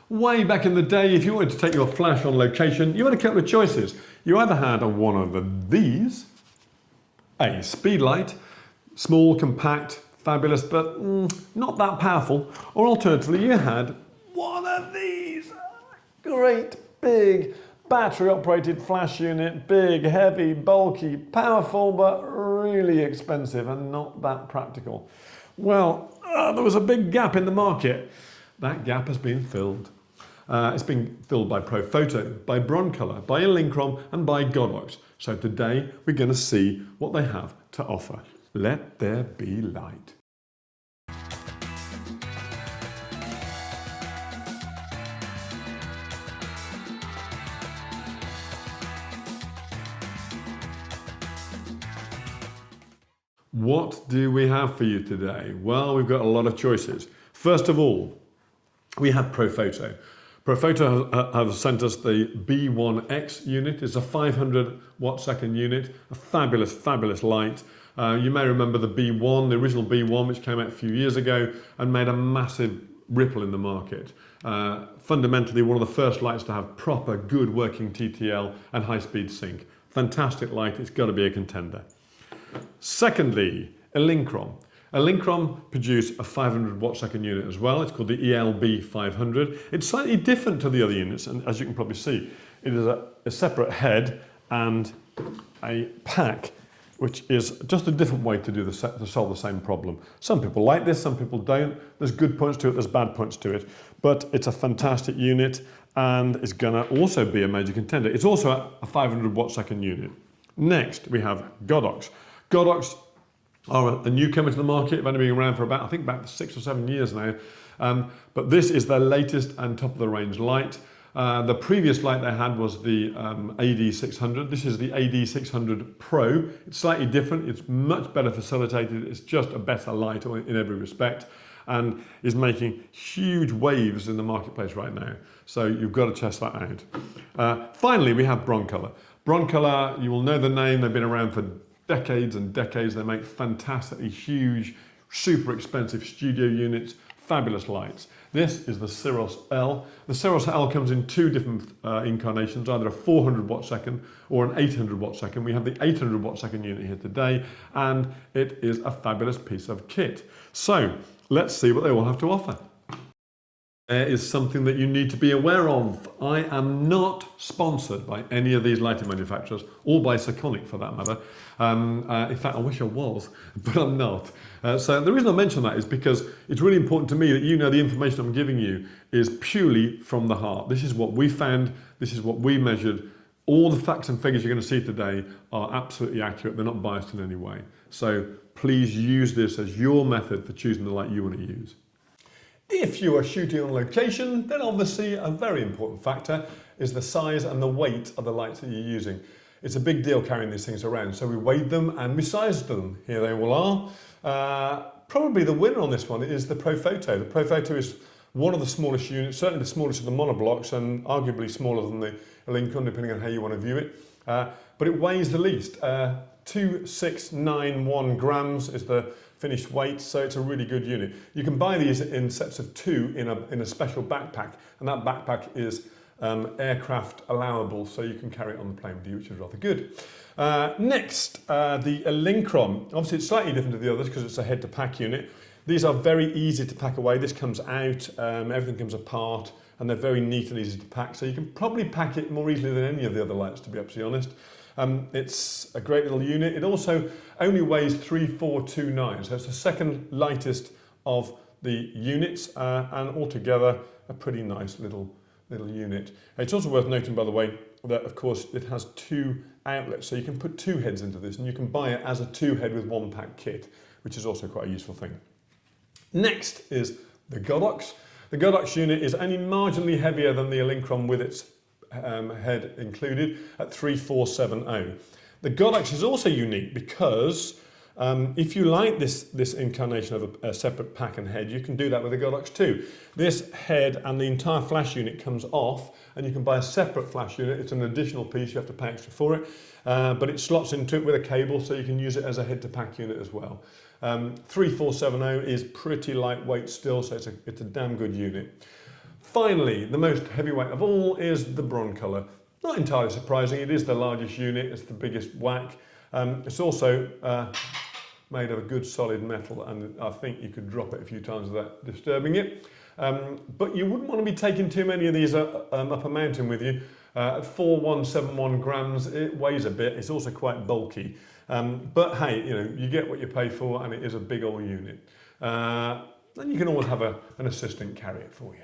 Way back in the day, if you wanted to take your flash on location, you had a couple of choices. You either had one of these, a speed light, small, compact, fabulous, but not that powerful, or alternatively you had one of these, great big battery operated flash unit, big, heavy, bulky, powerful, but really expensive and not that practical. Well, there was a big gap in the market. That gap has been filled. It's been filled by Profoto, by Broncolor, by Elinchrom and by Godox. So today we're going to see what they have to offer. Let there be light. What do we have for you today? Well, we've got a lot of choices. First of all, we have Profoto. Profoto have sent us the B1X unit. It's a 500 watt second unit, a fabulous, fabulous light. You may remember the B1, the original B1, which came out a few years ago and made a massive ripple in the market. Fundamentally, one of the first lights to have proper, good working TTL and high-speed sync. Fantastic light, it's got to be a contender. Secondly, Elinchrom. Elinchrom produce a 500 watt second unit as well. It's called the ELB500. It's slightly different to the other units, and as you can probably see, it is a separate head and a pack, which is just a different way to to solve the same problem. Some people like this, some people don't. There's good points to it, there's bad points to it, but it's a fantastic unit and it's gonna also be a major contender. It's also a 500 watt second unit. Next, we have Godox. Godox are a newcomer to the market. They've only been around for about, I think, about 6 or 7 years now. But this is their latest and top of the range light. The previous light they had was the AD600. This is the AD600 Pro. It's slightly different. It's much better facilitated. It's just a better light in every respect and is making huge waves in the marketplace right now. So you've got to test that out. Finally, we have Broncolor. Broncolor, you will know the name. They've been around for decades and decades. They make fantastically huge, super expensive studio units, fabulous lights. This is the Siros L. The Siros L comes in two different incarnations, either a 400 watt second or an 800 watt second. We have the 800 watt second unit here today, and it is a fabulous piece of kit. So let's see what they all have to offer. There is something that you need to be aware of. I am not sponsored by any of these lighting manufacturers, or by Seconic for that matter. In fact, I wish I was, but I'm not. So the reason I mention that is because it's really important to me that you know the information I'm giving you is purely from the heart. This is what we found, this is what we measured. All the facts and figures you're going to see today are absolutely accurate. They're not biased in any way. So please use this as your method for choosing the light you want to use. If you are shooting on location, then obviously a very important factor is the size and the weight of the lights that you're using. It's a big deal carrying these things around, so we weighed them and we sized them. Here they all are. Probably the winner on this one is the Profoto. The Profoto is one of the smallest units, certainly the smallest of the monoblocks, and arguably smaller than the Elinchrom, depending on how you want to view it. But it weighs the least. 2691 grams is the finished weight, so it's a really good unit. You can buy these in sets of 2 in a special backpack, and that backpack is aircraft allowable, so you can carry it on the plane with you, which is rather good. Next, the Elinchrom. Obviously it's slightly different to the others because it's a head-to-pack unit. These are very easy to pack away. This comes out, everything comes apart, and they're very neat and easy to pack, so you can probably pack it more easily than any of the other lights, to be absolutely honest. It's a great little unit. It also only weighs 3429, so it's the second lightest of the units, and altogether a pretty nice little unit. It's also worth noting, by the way, that of course it has 2 outlets, so you can put 2 heads into this, and you can buy it as a 2-head with 1-pack kit, which is also quite a useful thing. Next is the Godox. The Godox unit is only marginally heavier than the Elinchrom with its head included at 3470. The Godox is also unique because if you like this incarnation of a separate pack and head, you can do that with the Godox too. This head and the entire flash unit comes off, and you can buy a separate flash unit. It's an additional piece, you have to pay extra for it, but it slots into it with a cable, so you can use it as a head-to-pack unit as well. 3470 is pretty lightweight still, so it's a damn good unit. Finally, the most heavyweight of all is the Broncolor. Not entirely surprising, it is the largest unit, it's the biggest whack. It's also made of a good solid metal, and I think you could drop it a few times without disturbing it. But you wouldn't want to be taking too many of these up a mountain with you. At 4,171 grams, it weighs a bit, it's also quite bulky. But hey, you know, you get what you pay for, and it is a big old unit. Then you can always have an assistant carry it for you.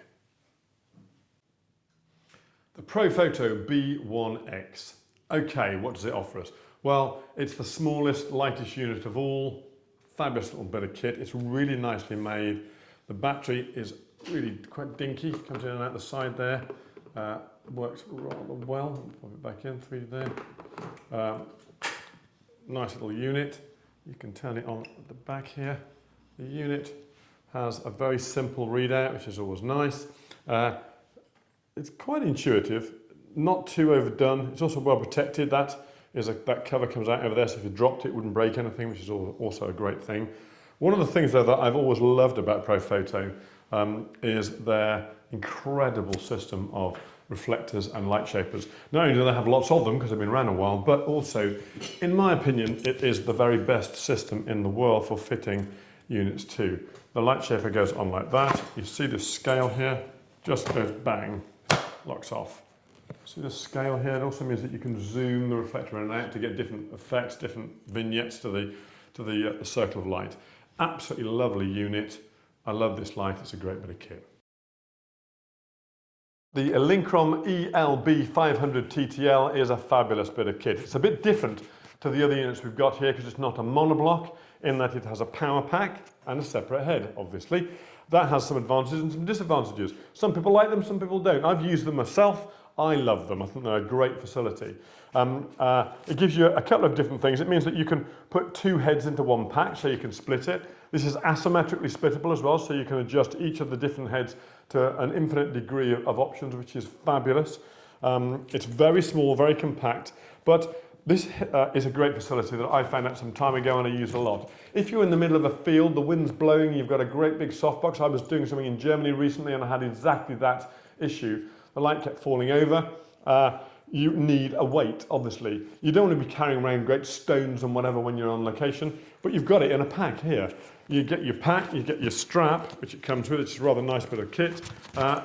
The Profoto B1X. Okay, what does it offer us? Well, it's the smallest, lightest unit of all. Fabulous little bit of kit. It's really nicely made. The battery is really quite dinky. Comes in and out the side there. Works rather well. Pop it back in, 3 there. Nice little unit. You can turn it on at the back here. The unit has a very simple readout, which is always nice. It's quite intuitive, not too overdone. It's also well protected. That cover comes out over there, so if you dropped it, it wouldn't break anything, which is also a great thing. One of the things though that I've always loved about Profoto is their incredible system of reflectors and light shapers. Not only do they have lots of them because they've been around a while, but also, in my opinion, it is the very best system in the world for fitting units too. The light shaper goes on like that. You see the scale here, just goes bang, locks off. See the scale here? It also means that you can zoom the reflector in and out to get different effects, different vignettes to the circle of light. Absolutely lovely unit. I love this light. It's a great bit of kit. The Elinchrom ELB500TTL is a fabulous bit of kit. It's a bit different to the other units we've got here because it's not a monoblock, in that it has a power pack and a separate head, obviously. That has some advantages and some disadvantages. Some people like them, some people don't. I've used them myself. I love them. I think they're a great facility. It gives you a couple of different things. It means that you can put 2 heads into one pack, so you can split it. This is asymmetrically splittable as well, so you can adjust each of the different heads to an infinite degree of options, which is fabulous. It's very small, very compact, but this is a great facility that I found out some time ago and I use a lot. If you're in the middle of a field, the wind's blowing, you've got a great big softbox. I was doing something in Germany recently and I had exactly that issue. The light kept falling over. You need a weight, obviously. You don't want to be carrying around great stones and whatever when you're on location, but you've got it in a pack here. You get your pack, you get your strap, which it comes with, which is a rather nice bit of kit.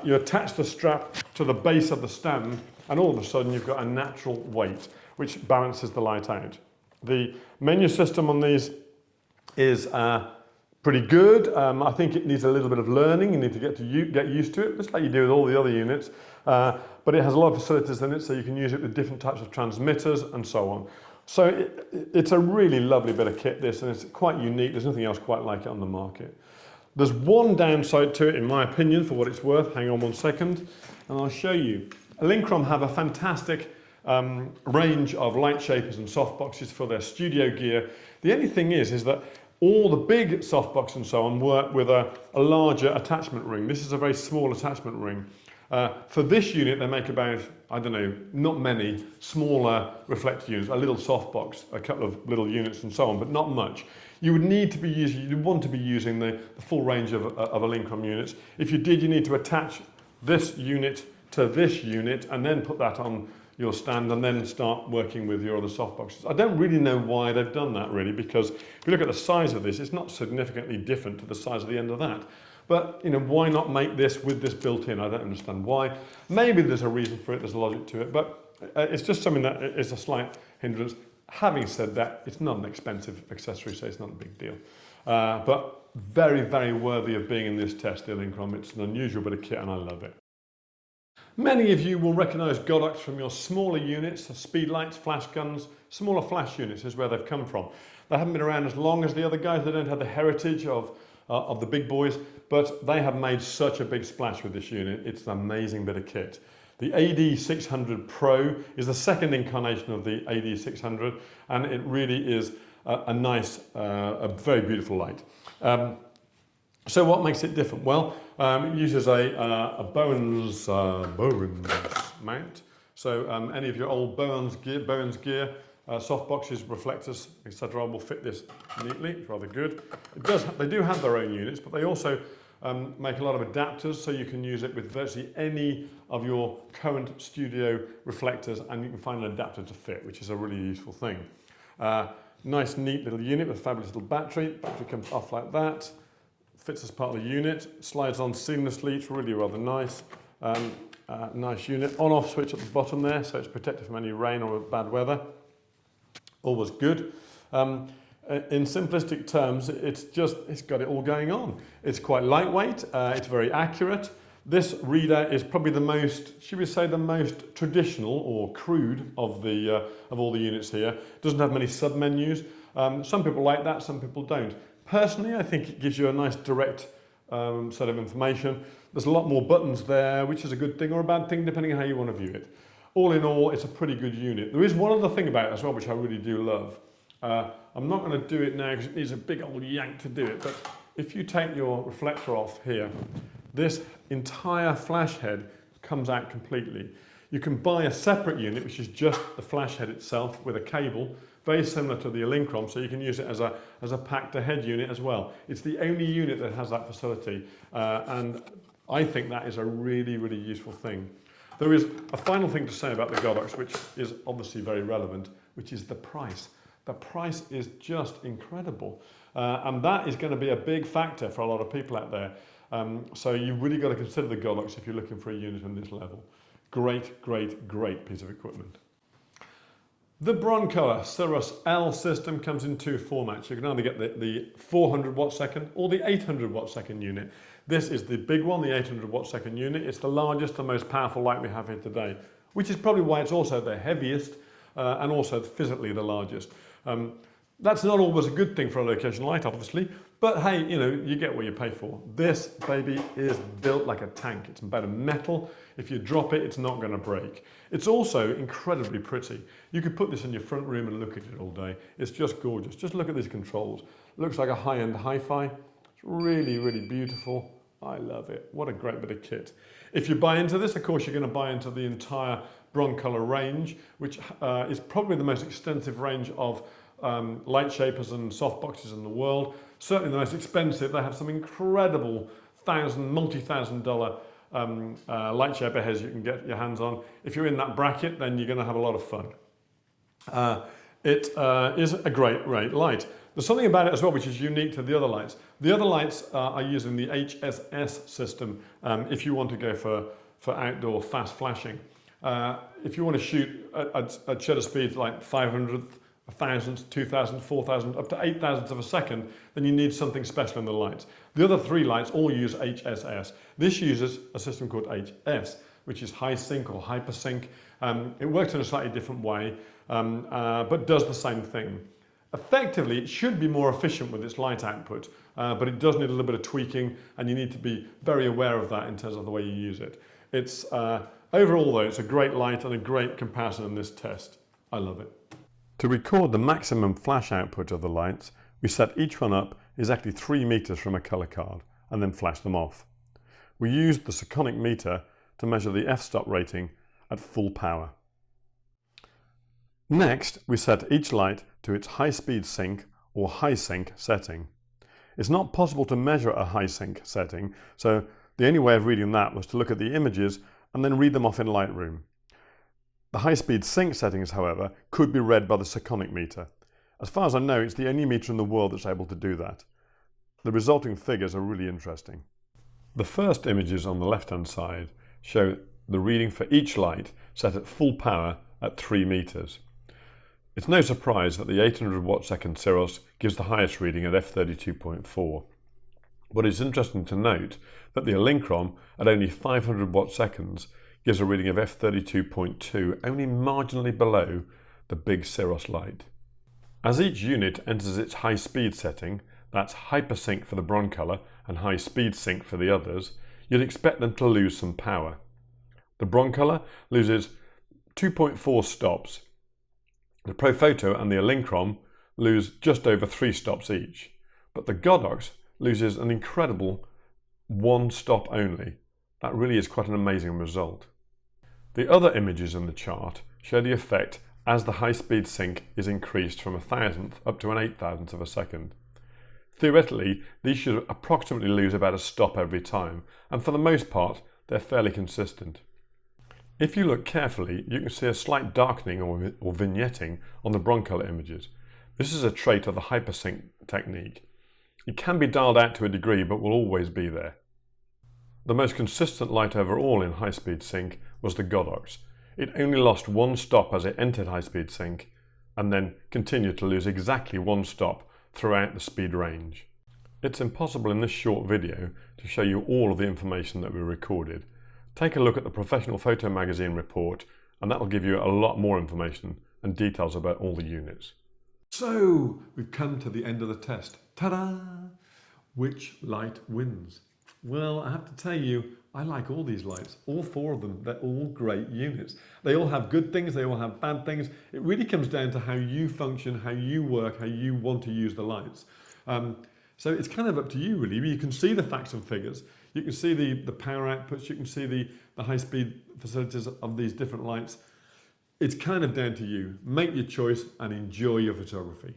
You attach the strap to the base of the stand, and all of a sudden you've got a natural weight, which balances the light out. The menu system on these is pretty good. I think it needs a little bit of learning. You need to get used to it, just like you do with all the other units. But it has a lot of facilities in it, so you can use it with different types of transmitters and so on. So it's a really lovely bit of kit, this, and it's quite unique. There's nothing else quite like it on the market. There's one downside to it, in my opinion, for what it's worth. Hang on one second, and I'll show you. Elinchrom have a fantastic range of light shapers and softboxes for their studio gear. The only thing is that all the big softbox and so on work with a larger attachment ring. This is a very small attachment ring. For this unit, they make about, I don't know, not many smaller reflector units, a little softbox, a couple of little units and so on, but not much. You would need to be using, you'd want to be using the full range of Elinchrom units. If you did, you need to attach this unit to this unit and then put that on your stand and then start working with your other softboxes. I don't really know why they've done that really, because if you look at the size of this, it's not significantly different to the size of the end of that. But you know, why not make this with this built in? I don't understand why. Maybe there's a reason for it, there's a logic to it, but it's just something that is a slight hindrance. Having said that, it's not an expensive accessory, so it's not a big deal. But very, very worthy of being in this test, the Elinchrom. It's an unusual bit of kit and I love it. Many of you will recognise Godox from your smaller units, the speed lights, flash guns. Smaller flash units is where they've come from. They haven't been around as long as the other guys. They don't have the heritage of the big boys, but they have made such a big splash with this unit. It's an amazing bit of kit. The AD600 Pro is the second incarnation of the AD600, and it really is a nice, a very beautiful light. So what makes it different? Well, it uses a Bowens mount. So any of your old Bowens gear, softboxes, reflectors, etc. will fit this neatly. It's rather good. They do have their own units, but they also make a lot of adapters so you can use it with virtually any of your current studio reflectors, and you can find an adapter to fit, which is a really useful thing. Nice neat little unit with a fabulous little battery. Battery comes off like that, fits as part of the unit, slides on seamlessly. It's really rather nice. Nice unit. On-off switch at the bottom there, so it's protected from any rain or bad weather. Always good. In simplistic terms, it's got it all going on. It's quite lightweight. It's very accurate. This reader is probably the most, should we say, the most traditional or crude of all the units here. Doesn't have many sub-menus. Some people like that, some people don't. Personally, I think it gives you a nice direct set of information. There's a lot more buttons there, which is a good thing or a bad thing, depending on how you want to view it. All in all, it's a pretty good unit. There is one other thing about it as well, which I really do love. I'm not going to do it now because it needs a big old yank to do it, but if you take your reflector off here, this entire flash head comes out completely. You can buy a separate unit, which is just the flash head itself with a cable, very similar to the Elinchrom, so you can use it as a pack-to-head unit as well. It's the only unit that has that facility, and I think that is a really, really useful thing. There is a final thing to say about the Godox, which is obviously very relevant, which is the price. The price is just incredible, and that is going to be a big factor for a lot of people out there. So you've really got to consider the Godox if you're looking for a unit on this level. Great, great, great piece of equipment. The Broncolor Siros L system comes in two formats. You can either get the 400 watt second or the 800 watt second unit. This is the big one, the 800 watt second unit. It's the largest and most powerful light we have here today, which is probably why it's also the heaviest and also physically the largest. That's not always a good thing for a location light, obviously, but hey, you know, you get what you pay for. This baby is built like a tank. It's made of metal. If you drop it, it's not going to break. It's also incredibly pretty. You could put this in your front room and look at it all day. It's just gorgeous. Just look at these controls. Looks like a high-end hi-fi. It's really, really beautiful. I love it. What a great bit of kit. If you buy into this, of course, you're going to buy into the entire Broncolor range, which is probably the most extensive range of light shapers and softboxes in the world. Certainly the most expensive. They have some incredible multi-thousand-dollar light shaper heads you can get your hands on. If you're in that bracket, then you're going to have a lot of fun. It is a great light. There's something about it as well which is unique to the other lights. The other lights are using the HSS system if you want to go for outdoor fast flashing. If you want to shoot at shutter speeds like 500th, 1,000th, 2,000, 4,000, up to 8,000ths of a second, then you need something special in the lights. The other three lights all use HSS. This uses a system called HS, which is high sync or hyper sync. It works in a slightly different way, but does the same thing. Effectively, it should be more efficient with its light output, but it does need a little bit of tweaking, and you need to be very aware of that in terms of the way you use it. It's overall, though, it's a great light and a great comparison in this test. I love it. To record the maximum flash output of the lights, we set each one up exactly 3 meters from a colour card and then flash them off. We used the Sekonic meter to measure the f-stop rating at full power. Next, we set each light to its high-speed sync or high sync setting. It's not possible to measure a high sync setting, so the only way of reading that was to look at the images and then read them off in Lightroom. The high-speed sync settings, however, could be read by the Sekonic meter. As far as I know, it's the only meter in the world that's able to do that. The resulting figures are really interesting. The first images on the left-hand side show the reading for each light set at full power at 3 meters. It's no surprise that the 800 watt second Siros gives the highest reading at f32.4. But it's interesting to note that the Elinchrom at only 500 watt seconds gives a reading of f32.2, only marginally below the big Siros light. As each unit enters its high speed setting, that's hypersync for the Broncolor and high speed sync for the others, you'd expect them to lose some power. The Broncolor loses 2.4 stops. The Profoto and the Elinchrom lose just over 3 stops each, but the Godox loses an incredible 1 stop only. That really is quite an amazing result. The other images in the chart show the effect as the high-speed sync is increased from 1,000th up to an 8,000th of a second. Theoretically, these should approximately lose about a stop every time, and for the most part, they're fairly consistent. If you look carefully, you can see a slight darkening or vignetting on the Broncolor images. This is a trait of the hypersync technique. It can be dialed out to a degree, but will always be there. The most consistent light overall in high-speed sync was the Godox. It only lost one stop as it entered high-speed sync, and then continued to lose exactly one stop throughout the speed range. It's impossible in this short video to show you all of the information that we recorded. Take a look at the Professional Photo Magazine report, and that will give you a lot more information and details about all the units. So, we've come to the end of the test. Ta-da! Which light wins? Well, I have to tell you, I like all these lights, all four of them. They're all great units. They all have good things, they all have bad things. It really comes down to how you function, how you work, how you want to use the lights. So it's kind of up to you, really. You can see the facts and figures. You can see the power outputs. You can see the high-speed facilities of these different lights. It's kind of down to you. Make your choice and enjoy your photography.